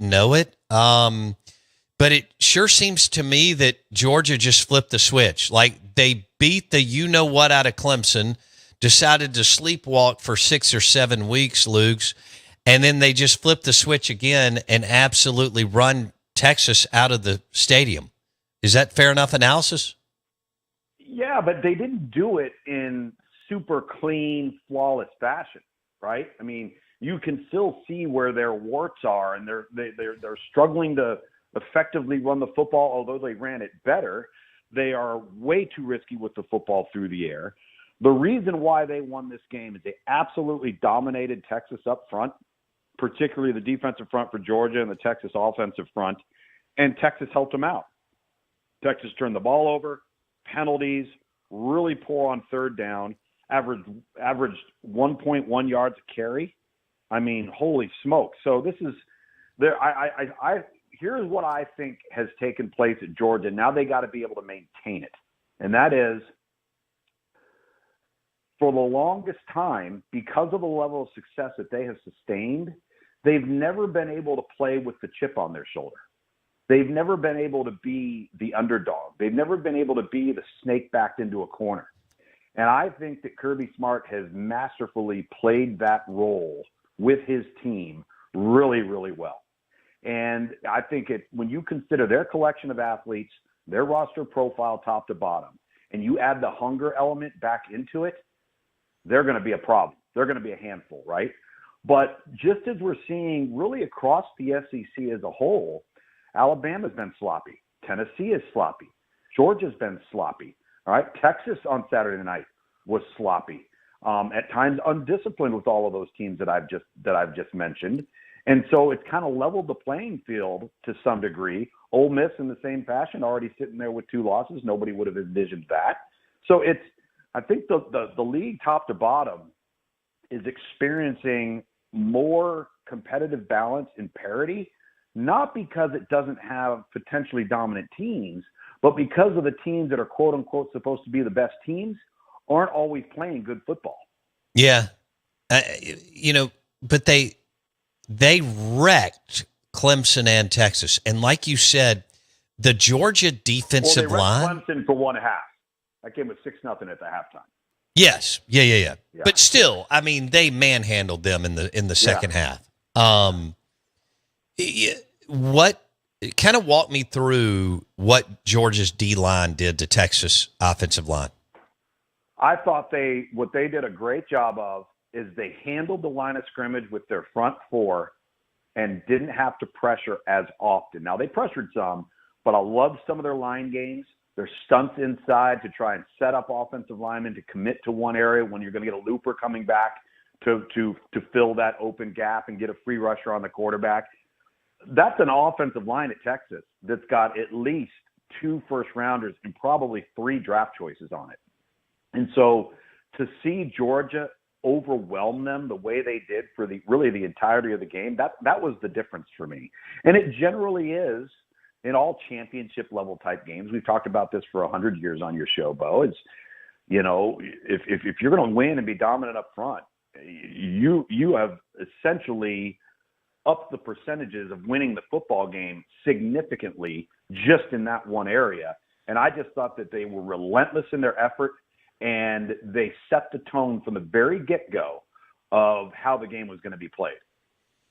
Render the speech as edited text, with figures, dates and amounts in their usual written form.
didn't know it. But it sure seems to me that Georgia just flipped the switch. Like they beat the you-know-what out of Clemson, decided to sleepwalk for 6 or 7 weeks, Luke's, and then they just flipped the switch again and absolutely run Texas out of the stadium. Is that fair enough analysis? Yeah, but they didn't do it in super clean, flawless fashion, right? I mean, you can still see where their warts are, and they're struggling to effectively run the football, although they ran it better. They are way too risky with the football through the air. The reason why they won this game is they absolutely dominated Texas up front, particularly the defensive front for Georgia and the Texas offensive front, and Texas helped them out. Texas turned the ball over, penalties, really poor on third down, averaged 1.1 yards a carry. I mean, holy smoke. So this is there. Here's what I think has taken place at Georgia. Now they got to be able to maintain it. And that is, for the longest time, because of the level of success that they have sustained, they've never been able to play with the chip on their shoulder. They've never been able to be the underdog. They've never been able to be the snake backed into a corner. And I think that Kirby Smart has masterfully played that role with his team really, really well. And I think when you consider their collection of athletes, their roster profile top to bottom, and you add the hunger element back into it, they're going to be a problem. They're going to be a handful, right? But just as we're seeing really across the SEC as a whole, Alabama's been sloppy. Tennessee is sloppy. Georgia's been sloppy. All right. Texas on Saturday night was sloppy. At times undisciplined with all of those teams that I've just mentioned. And so it's kind of leveled the playing field to some degree. Ole Miss in the same fashion, already sitting there with 2 losses. Nobody would have envisioned that. So I think the league top to bottom is experiencing more competitive balance and parity, not because it doesn't have potentially dominant teams, but because of the teams that are quote unquote supposed to be the best teams aren't always playing good football. Yeah. But they wrecked Clemson and Texas. And like you said, the Georgia defensive line. Clemson for 1.5. That game was 6-0 at the halftime. Yes. Yeah. But still, I mean, they manhandled them in the second half. What kind of walk me through what Georgia's D line did to Texas offensive line? I thought what they did a great job of is they handled the line of scrimmage with their front 4 and didn't have to pressure as often. Now, they pressured some, but I loved some of their line games, their stunts inside to try and set up offensive linemen to commit to one area when you're going to get a looper coming back to fill that open gap and get a free rusher on the quarterback. That's an offensive line at Texas that's got at least 2 first-rounders and probably 3 draft choices on it. And so to see Georgia overwhelm them the way they did for the entirety of the game, that was the difference for me. And it generally is in all championship level type games. We've talked about this for 100 years on your show, Bo. It's, if you're going to win and be dominant up front, you have essentially upped the percentages of winning the football game significantly just in that one area. And I just thought that they were relentless in their effort, and they set the tone from the very get-go of how the game was going to be played.